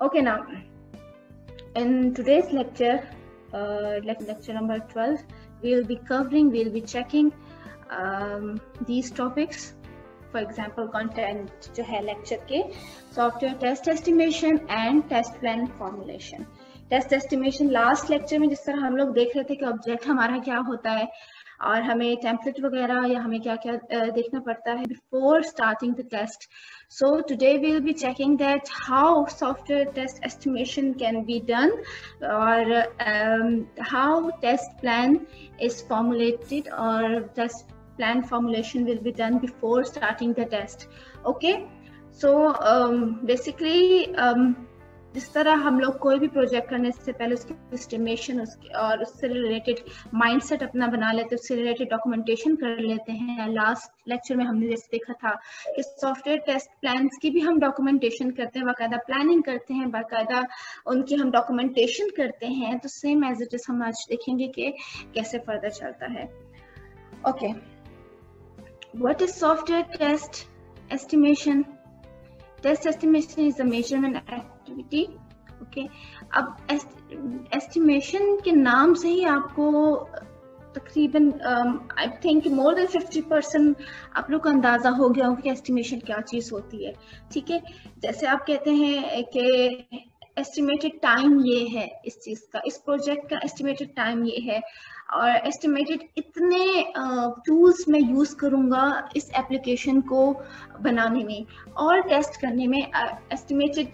Okay, now in today's lecture, lecture number 12, we'll be checking these topics. For example, content जो है lecture के software test estimation and test plan formulation. Test estimation last lecture में जिस तरह हम लोग देख रहे थे कि object हमारा क्या होता है और हमें template वगैरह या हमें क्या-क्या देखना पड़ता है before starting the test. So today we'll be checking that how software test estimation can be done, or how test plan is formulated, or test plan formulation will be done before starting the test. Okay, so basically जिस तरह हम लोग कोई भी project करने से पहले उसकी एस्टिमेशन और उससे रिलेटेड माइंडसेट अपना बना लेते हैं, उससे रिलेटेड डॉक्यूमेंटेशन कर लेते हैं. लास्ट लेक्चर में हमने जैसे देखा था कि सॉफ्टवेयर टेस्ट प्लान्स की भी हम डॉक्यूमेंटेशन करते हैं, बाकायदा प्लानिंग करते हैं, बाकायदा उनकी हम डॉक्यूमेंटेशन करते हैं. तो सेम एज इट इज हम आज देखेंगे कि कैसे फर्दर चलता है. Okay, what is software test estimation? Test estimation is a measurement activity. Okay, अब estimation के नाम से ही आपको तकरीबन I think more than 50% आप लोग को अंदाजा हो गया होगा कि estimation क्या चीज़ होती है. ठीक है, जैसे आप कहते हैं कि estimated time ये है इस चीज़ का, इस प्रोजेक्ट का estimated time ये है, और estimated इतने टूल्स मैं यूज़ करूँगा इस एप्लीकेशन को बनाने में और टेस्ट करने में.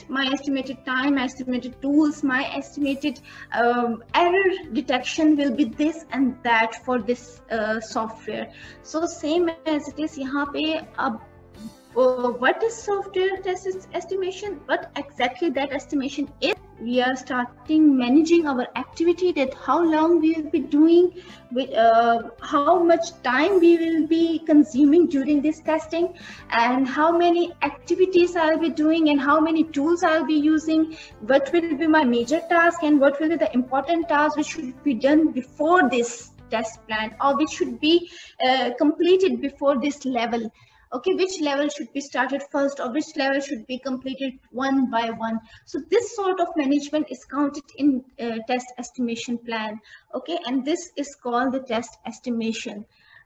my estimated time, my estimated tools, my estimated error detection will be this and that for this software. So same as it is यहाँ पे. अब what is software test estimation? What exactly that estimation is? We are starting managing our activity, that how long we will be doing, with how much time we will be consuming during this testing, and how many activities I'll be doing, and how many tools I'll be using, what will be my major task, and what will be the important tasks which should be done before this test plan, or which should be completed before this level. Okay, which level should be started first, or which level should be completed one by one. So this sort of management is counted in test estimation plan. Okay, and this is called the test estimation.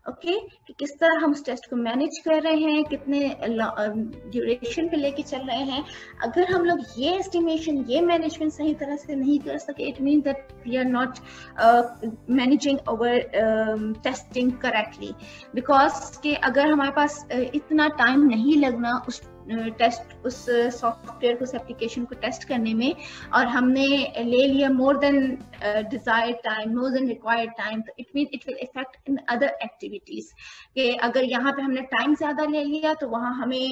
Okay, कि किस तरह हम उस test को manage कर रहे हैं, कितने ड्यूरेशन पे लेके चल रहे हैं. अगर हम लोग ये एस्टिमेशन, ये मैनेजमेंट सही तरह से नहीं कर सके, it mean that we are not managing our testing correctly. Because कि अगर हमारे पास इतना टाइम नहीं लगना उस सॉफ्टवेयर को, उस एप्लीकेशन को टेस्ट करने में, और हमने ले लिया more than desired time, more than required time, तो it mean it will effect in other activities. कि अगर यहाँ पे हमने टाइम ज्यादा ले लिया तो वहाँ हमें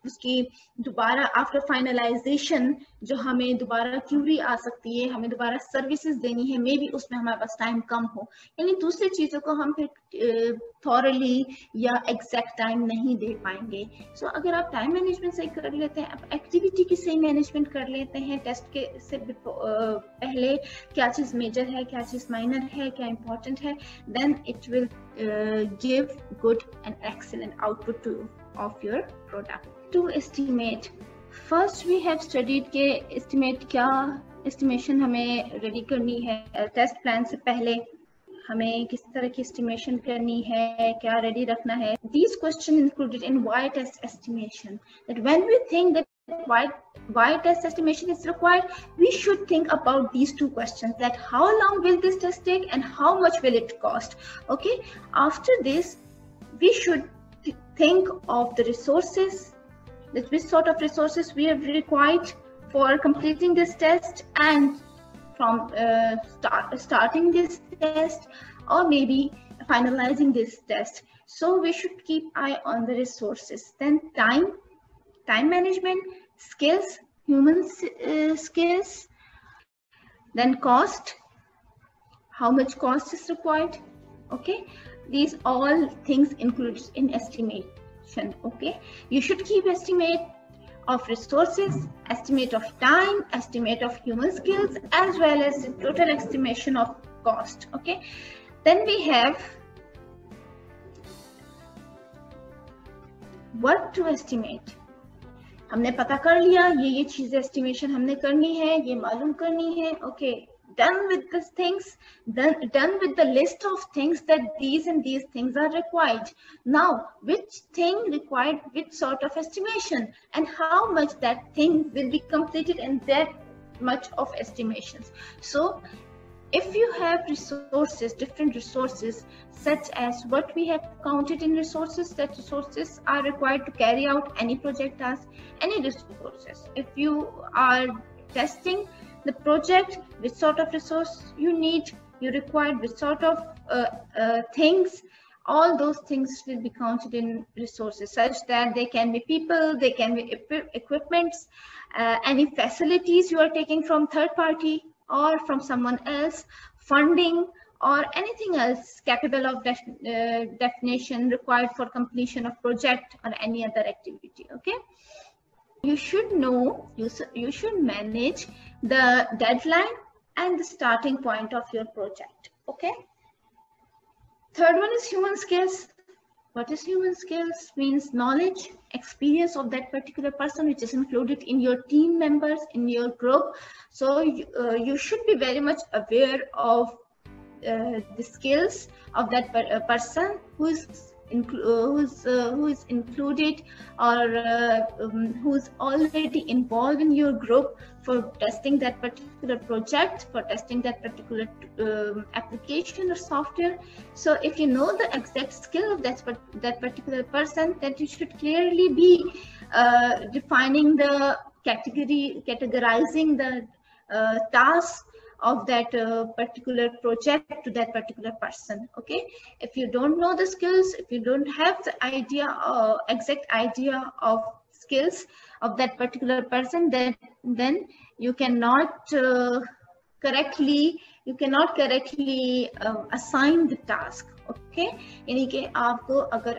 उसकी दोबारा आफ्टर फाइनलाइजेशन जो हमें दोबारा क्यूरी आ सकती है, हमें दोबारा सर्विसेज देनी है, मे बी उसमें हमारे पास टाइम कम हो, यानी दूसरी चीज़ों को हम फिर थॉरली या एग्जैक्ट टाइम नहीं दे पाएंगे. सो अगर आप टाइम मैनेजमेंट सही कर लेते हैं, आप एक्टिविटी की सही मैनेजमेंट कर लेते हैं, टेस्ट के से पहले क्या चीज़ मेजर है, क्या चीज़ माइनर है, क्या इम्पोर्टेंट है, then it will give good and excellent output of your product. To estimate, first we have studied के estimate क्या, estimation हमें ready करनी है, test plan से पहले हमें किस तरह की estimation करनी है, क्या ready रखना है. These questions included in why test estimation. That when we think that why test estimation is required, we should think about these two questions, that how long will this test take and how much will it cost. Okay, after this we should think of the resources, that which sort of resources we have required for completing this test, and from starting this test, or maybe finalizing this test. So we should keep eye on the resources. Then time management, skills, human skills, then cost, how much cost is required. Okay, these all things included in estimation. Okay, you should keep estimate of resources, estimate of time, estimate of human skills, as well as the total estimation of cost. Okay, then we have what to estimate. हमने पता कर लिया ये चीजें estimation हमने करनी है, ये मालूम करनी है. Okay, done with these things, done with the list of things that these and these things are required. Now, which thing required which sort of estimation, and how much that thing will be completed in that much of estimations. So if you have resources, different resources, such as what we have counted in resources, that resources are required to carry out any project task, any resources. If you are testing the project, which sort of resource you need, you require, which sort of things, all those things will be counted in resources, such that they can be people, they can be equipments, any facilities you are taking from third party or from someone else, funding, or anything else capable of definition required for completion of project or any other activity. Okay, you should know, you should manage the deadline and the starting point of your project. Okay, third one is human skills. What is human skills? Means knowledge, experience of that particular person, which is included in your team members, in your group. So you should be very much aware of the skills of that person who is included, or who's already involved in your group for testing that particular project, for testing that particular application or software. So if you know the exact skill of that particular person, then you should clearly be defining the categorizing the tasks of that particular project to that particular person. Okay, if you don't know the skills, if you don't have the idea, exact idea of skills of that particular person, then you cannot correctly assign the task. Okay, यानी कि आपको अगर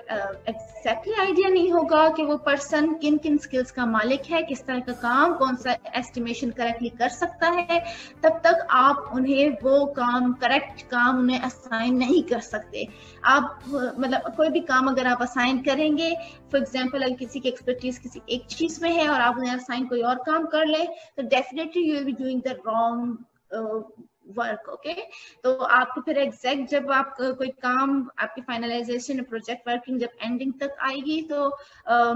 exactly idea नहीं होगा कि वो person किन किन स्किल्स का मालिक है, किस तरह का काम, कौन सा एस्टिमेशन करेक्टली कर सकता है, तब तक आप उन्हें वो काम, करेक्ट काम उन्हें असाइन नहीं कर सकते. आप मतलब कोई भी काम अगर आप असाइन करेंगे, फॉर एग्जांपल अगर किसी की एक्सपर्टीज किसी एक चीज में है और आप उन्हें असाइन कोई और काम कर ले, तो definitely you will be doing the wrong work. Okay, तो आपको फिर एग्जैक्ट जब आप कोई काम, आपकी फाइनलाइजेशन प्रोजेक्ट वर्किंग जब एंडिंग तक आएगी, तो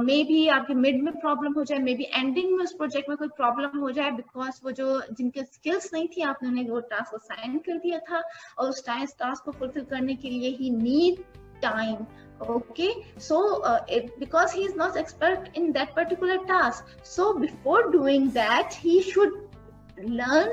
मे बी आपके मिड में प्रॉब्लम हो जाए, मे बी एंडिंग में उस प्रोजेक्ट में कोई प्रॉब्लम हो जाए, बिकॉज वो जो जिनके स्किल्स नहीं थी, आपने उन्हें वो टास्क असाइन कर दिया था, और उस टास्क को फुलफिल करने के लिए ही need time. Okay, so because he is not expert in that particular task, so before doing that he should learn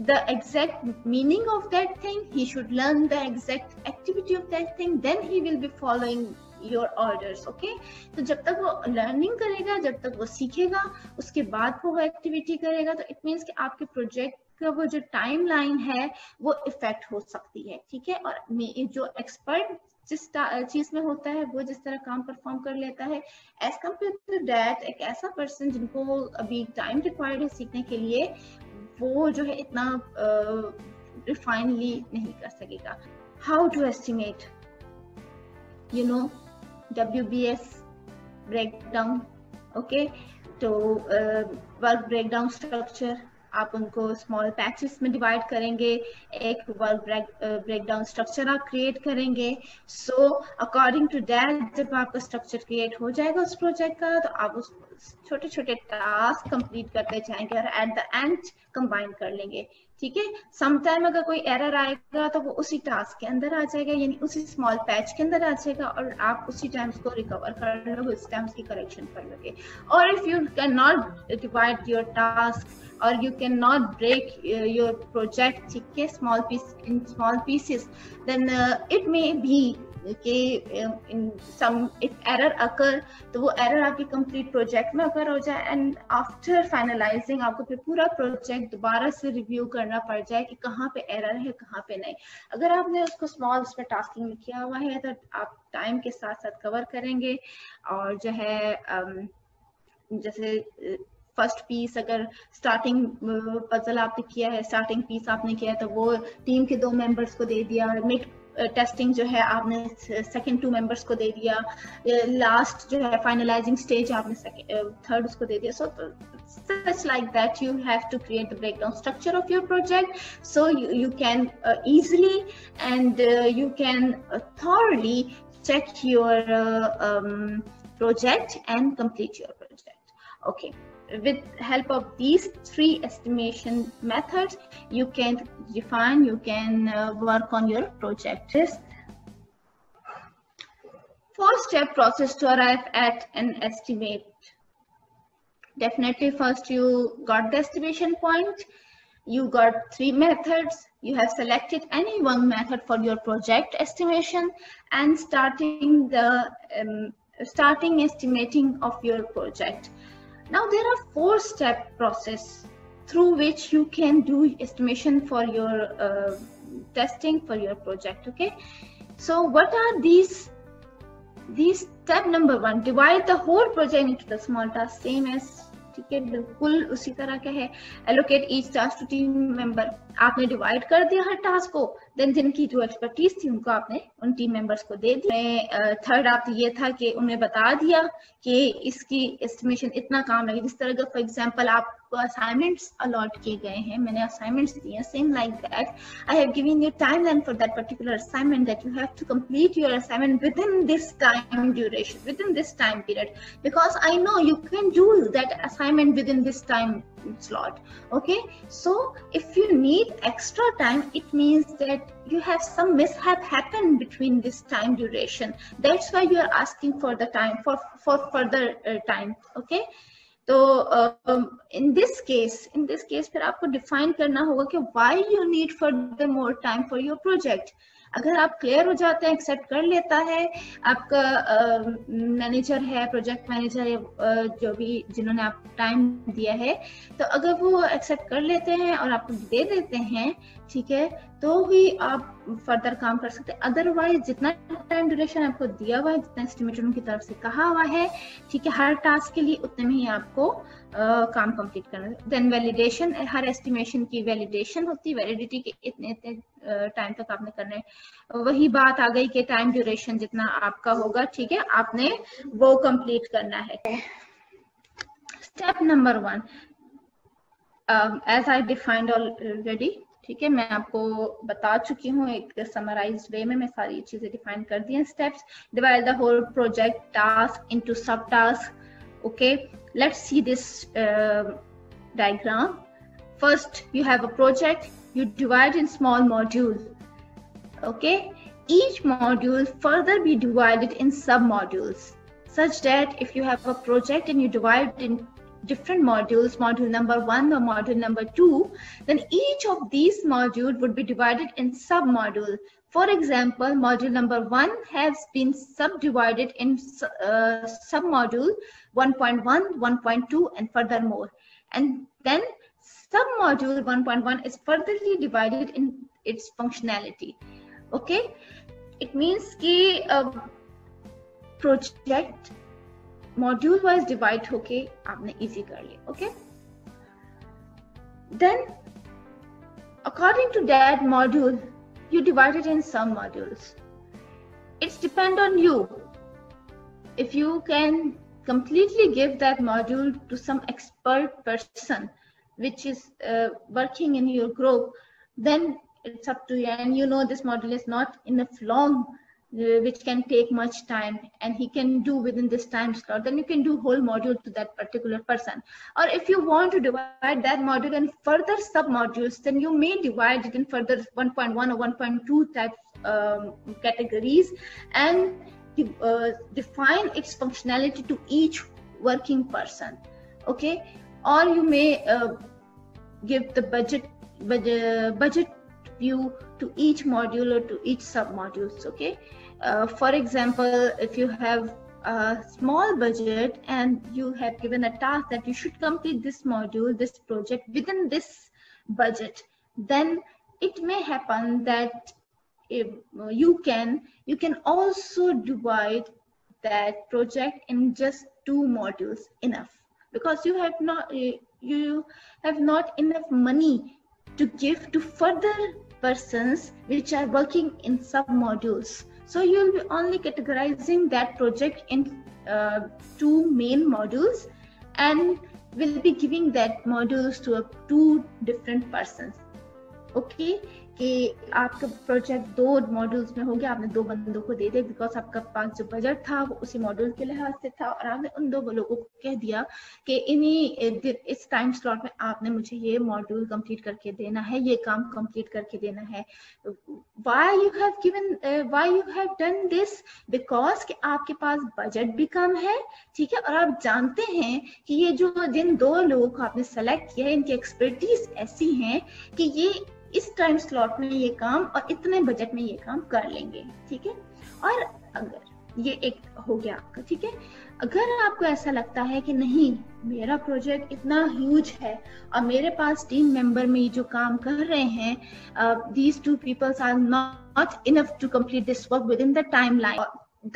the exact meaning of that thing, he should learn the exact activity of that thing, then he will be following your orders. Okay, तो जब तक वो learning करेगा, जब तक वो सीखेगा, उसके बाद वो एक्टिविटी करेगा, तो इट मीन्स कि आपके प्रोजेक्ट का वो जो टाइम लाइन है वो इफेक्ट हो सकती है. ठीक है, और जो एक्सपर्ट जिस चीज में होता है, वो जिस तरह काम परफॉर्म कर लेता है, एज कम्पेयर टू दैट एक ऐसा पर्सन जिनको अभी टाइम रिक्वायर्ड है सीखने के लिए, वो जो है इतना रिफाइनली नहीं कर सकेगा. How to estimate, you know, WBS breakdown. Okay, तो वर्क ब्रेकडाउन स्ट्रक्चर, आप उनको स्मॉल पैचेस में डिवाइड करेंगे, एक वर्क ब्रेकडाउन स्ट्रक्चर आप क्रिएट करेंगे. सो अकॉर्डिंग टू दैट जब आपका स्ट्रक्चर क्रिएट हो जाएगा उस प्रोजेक्ट का, तो आप उस छोटे छोटे टास्क कंप्लीट करते जाएंगे और एट द एंड कंबाइन कर लेंगे. ठीक है, समटाइम अगर कोई एरर आएगा तो वो उसी टास्क के अंदर आ जाएगा, यानी उसी स्मॉल पैच के अंदर आ जाएगा, और आप उसी टाइम उसको रिकवर कर लोगे, उस टाइम उसकी करेक्शन कर लोगे. और if you can not divide your task or you cannot break your project, ठीक है, small pieces, then it may be कि in some if error occur, तो वो error आपकी complete project में occur हो जाए, and after finalizing आपको फिर पूरा project दोबारा से review करना पड़ जाए कि कहाँ पे error है, कहाँ पे नहीं. अगर आपने उसको small उसमें tasking में किया हुआ है, तो आप time के साथ साथ cover करेंगे. और जो है जैसे फर्स्ट पीस, अगर स्टार्टिंग पजल आपने किया है, स्टार्टिंग पीस आपने किया है, तो वो टीम के 2 मेंबर्स को दे दिया, मिड टेस्टिंग जो है आपने सेकंड 2 मेंबर्स को दे दिया, लास्ट जो है फाइनलाइजिंग स्टेज आपने थर्ड उसको दे दिया. सो such like that you have to create the breakdown structure of your project, so you can easily and you can thoroughly check your project and complete your project. Okay, with help of these 3 estimation methods you can define, you can work on your project. This 4-step process to arrive at an estimate. Definitely, first you got the estimation point, you got 3 methods, you have selected any one method for your project estimation and starting estimating of your project. Now there are 4-step process through which you can do estimation for your testing for your project. Okay, so what are these? Step number 1, divide the whole project into the small tasks, same as, ठीक है, बिल्कुल उसी तरह का है. Allocate each task to team member. आपने divide कर दिया हर टास्क को, देन जिनकी जो एक्सपर्टीज थी उनको आपने उन टीम मेंबर्स को दे दिया. थर्ड आप ये था कि उन्हें बता दिया कि इसकी एस्टिमेशन इतना काम लगे. जिस तरह का फॉर एग्जांपल आपको असाइनमेंट्स अलॉट किए गए हैं, मैंने असाइनमेंट्स दिए हैं, same like that I have given you timeline for that particular assignment, that you have to complete your assignment within this time duration, within this time period, because I know you can do that assignment within this time slot. Okay, so if you need extra time, it means that you have some mishap happen between this time duration. That's why you are asking for the time for further time. Okay, तो in this case फिर आपको define करना होगा कि why you need further more time for your project. अगर आप clear हो जाते हैं, एक्सेप्ट कर लेता है आपका मैनेजर है, प्रोजेक्ट मैनेजर जो भी जिन्होंने आप टाइम दिया है, तो अगर वो एक्सेप्ट कर लेते हैं और आपको दे देते हैं, ठीक है, तो ही आप फर्दर काम कर सकते हैं. अदरवाइज जितना टाइम ड्यूरेशन आपको दिया हुआ है, जितना एस्टिमेटर उनकी तरफ से कहा हुआ है, ठीक है, हर टास्क के लिए उतने में ही आपको काम कंप्लीट करना है. देन वैलिडेशन, हर एस्टिमेशन की वैलिडेशन होती है, वैलिडिटी के इतने टाइम तक आपने करना है. वही बात आ गई कि टाइम ड्यूरेशन जितना आपका होगा, ठीक है, आपने वो कंप्लीट करना है. Step number 1, as I defined already, ठीक है, मैं आपको बता चुकी हूँ एक समराइज्ड वे में, मैं सारी चीजें डिफाइन कर दी हैं. Steps: divide the whole project task into sub task. Okay, let's see this diagram. First, you have a project, you divide in small modules. Okay, each module further be divided in sub modules, such that if you have a project and you divide in different modules, module number 1 or module number 2, then each of these modules would be divided in sub module. For example, module number 1 has been subdivided in sub module 1.1, 1.2 and furthermore, and then sub module 1.1 is furtherly divided in its functionality. Okay, it means कि project module wise divide होके आपने easy कर लिया. Okay, then according to that module you divide it in some modules. It's depend on you. If you can completely give that module to some expert person which is working in your group, then it's up to you, and you know this module is not enough long, which can take much time, and he can do within this time slot, then you can do whole module to that particular person. Or if you want to divide that module in further sub modules, then you may divide it in further 1.1 or 1.2 type categories and define its functionality to each working person. Okay, or you may give the budget view to each module or to each sub modules. Okay, for example, if you have a small budget and you have given a task that you should complete this module, this project within this budget, then it may happen that if you can also divide that project in just 2 modules enough, because you have not enough money to give to further persons which are working in sub-modules. So you will be only categorizing that project in 2 main modules and will be giving that modules to 2 different persons. Okay, कि आपका project 2 modules में हो गया, आपने 2 बंदों को दे दिया because आपका पास जो बजट था वो उसी मॉड्यूल के लिहाज से था, और आपने उन 2 लोगों को कह दिया कि इस टाइम स्लॉट में आपने मुझे ये मॉड्यूल कंप्लीट करके देना है, ये काम कंप्लीट करके देना है. Why you have done this? Because कि आपके पास बजट भी कम है, ठीक है, और आप जानते हैं कि ये जो जिन 2 लोगों को आपने सेलेक्ट किया है इनकी एक्सपर्टीज ऐसी हैं कि ये इस टाइम स्लॉट में ये काम और इतने बजट में ये काम कर लेंगे, ठीक है. और अगर ये एक हो गया आपका, ठीक है. अगर आपको ऐसा लगता है कि नहीं मेरा प्रोजेक्ट इतना ह्यूज है और मेरे पास टीम मेंबर में जो काम कर रहे हैं, these 2 people are not enough to complete this work within the timeline,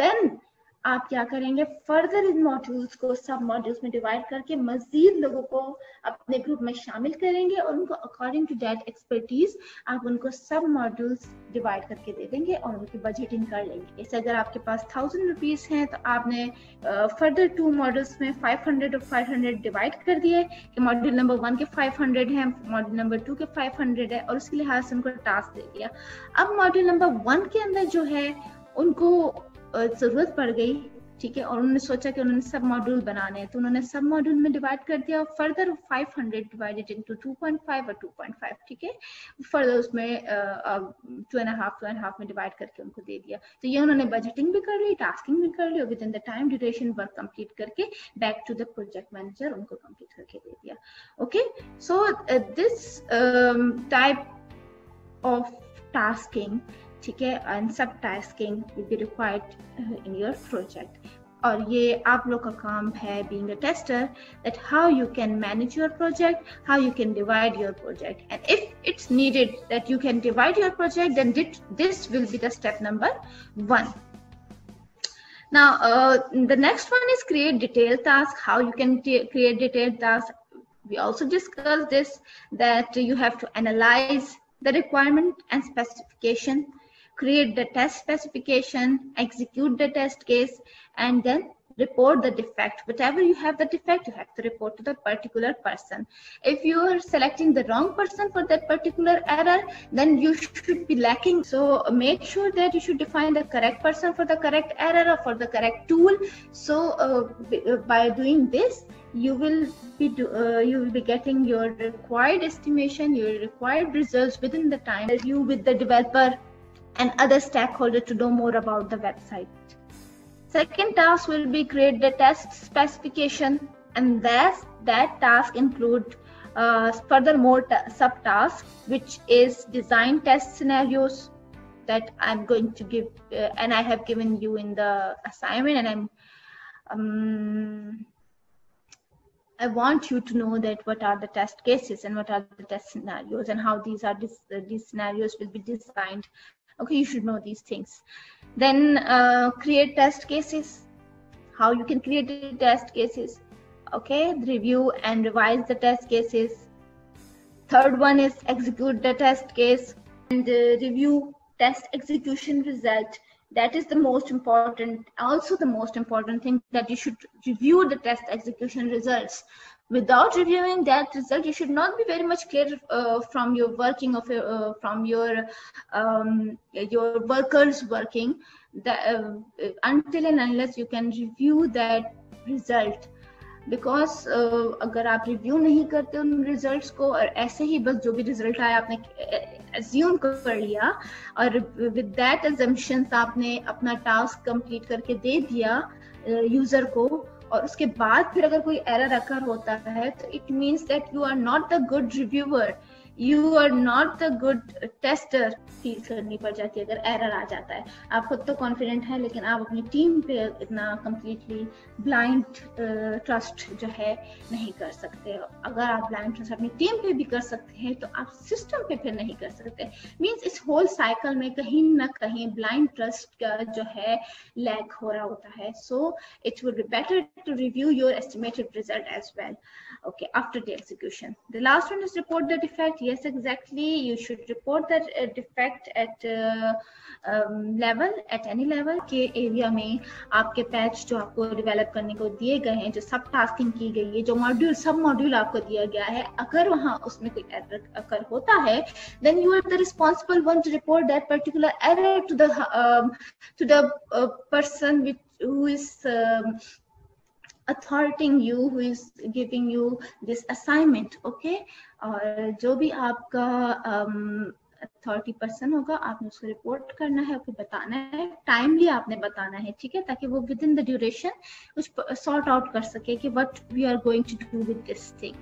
then आप क्या करेंगे, फर्दर इन मॉड्यूल्स को सब मॉड्यूल्स में डिवाइड करके मजीद लोगों को अपने ग्रुप में शामिल करेंगे और उनको अकॉर्डिंग टू दैट एक्सपर्टीज आप उनको सब मॉड्यूल्स डिवाइड करके दे देंगे और उनकी बजटिंग कर लेंगे. जैसे अगर आपके पास 1000 रुपीज हैं तो आपने फर्दर 2 मॉड्यूल्स में 500 और 500 डिवाइड कर दिए कि मॉड्यूल नंबर 1 के 500 है, मॉड्यूल नंबर 2 के 500 है, और उसके लिहाज से उनको टास्क दे दिया. अब मॉड्यूल नंबर 1 के अंदर जो है उनको जरूरत पड़ गई, ठीक है, और उन्होंने सोचा कि उन्होंने सब मॉड्यूल बनाने हैं तो उन्होंने सब मॉड्यूल में डिवाइड कर दिया और फर्दर 500 डिवाइडेड इनटू 2.5 और 2.5, ठीक है, फर्दर उसमें 2.5 में डिवाइड करके उनको दे दिया. तो ये उन्होंने बजटिंग भी कर ली, टास्किंग भी कर ली और within the time duration work complete करके back to the project manager उनको कंप्लीट करके दे दिया. Okay, so this type of tasking, ठीक है, and sub tasking will be required in your project. और ये आप लोग का काम है being a tester, that how you can manage your project, how you can divide your project, and if it's needed that you can divide your project then this will be the step number 1. Now the next one is create detailed task. How you can create detailed task? We also discussed this, that you have to analyze the requirement and specification, create the test specification, execute the test case, and then report the defect. Whatever you have the defect, you have to report to the particular person. If you are selecting the wrong person for that particular error, then you should be lacking. So make sure that you should define the correct person for the correct error or for the correct tool. So by doing this, you will be getting your required estimation, your required results within the time. Review with the developer and other stakeholders to know more about the website. Second task will be create the test specification, and that task include furthermore subtasks, which is design test scenarios that I'm going to give, and I have given you in the assignment, and I want you to know that what are the test cases and what are the test scenarios and how these scenarios will be designed. Okay, you should know these things. Then create test cases. How you can create the test cases? Okay, review and revise the test cases. Third one is execute the test case and review test execution result. That is the most important, also the most important thing, that you should review the test execution results. Without reviewing that result, you should not be very much clear from your working of from your workers working, until and unless you can review that result. Because अगर आप review नहीं करते उन results को और ऐसे ही बस जो भी रिजल्ट आया आपने assume कर लिया और with that assumptions आपने अपना टास्क कंप्लीट करके दे दिया यूजर को, और उसके बाद फिर अगर कोई एरर अकर होता है तो it means that you are not the good reviewer, you are not the good tester. Feel करनी पड़ जाती है अगर एरर आ जाता है. आप खुद तो कॉन्फिडेंट हैं लेकिन आप अपनी टीम पे इतना कंप्लीटली ब्लाइंड ट्रस्ट जो है नहीं कर सकते. अगर आप ब्लाइंड ट्रस्ट अपनी टीम पे भी कर सकते हैं तो आप सिस्टम पे फिर नहीं कर सकते. मीन्स इस होल साइकिल में कहीं ना कहीं ब्लाइंड ट्रस्ट का जो है लैक हो रहा होता है. So it would be better to review your estimated result as well. Okay, after the execution. The last one is report the defect. yes, exactly, you should report that defect at level, at any level के area में आपके patch जो आपको develop करने को दिए गए हैं, जो सब टास्किंग की गई है, जो मॉड्यूल सब मॉड्यूल आपको दिया गया है, अगर वहाँ उसमें कोई एरर अगर होता है, then you are the responsible one to report that particular error to the person who is authoritating you, who is giving you this assignment. Okay, और जो भी आपका अथॉरिटी पर्सन होगा, आपने उसको रिपोर्ट करना है, आपको बताना है, टाइमली आपने बताना है, ठीक है, ताकि वो विद इन द ड्यूरेशन कुछ सॉर्ट आउट कर सके कि what we are going to do with this thing.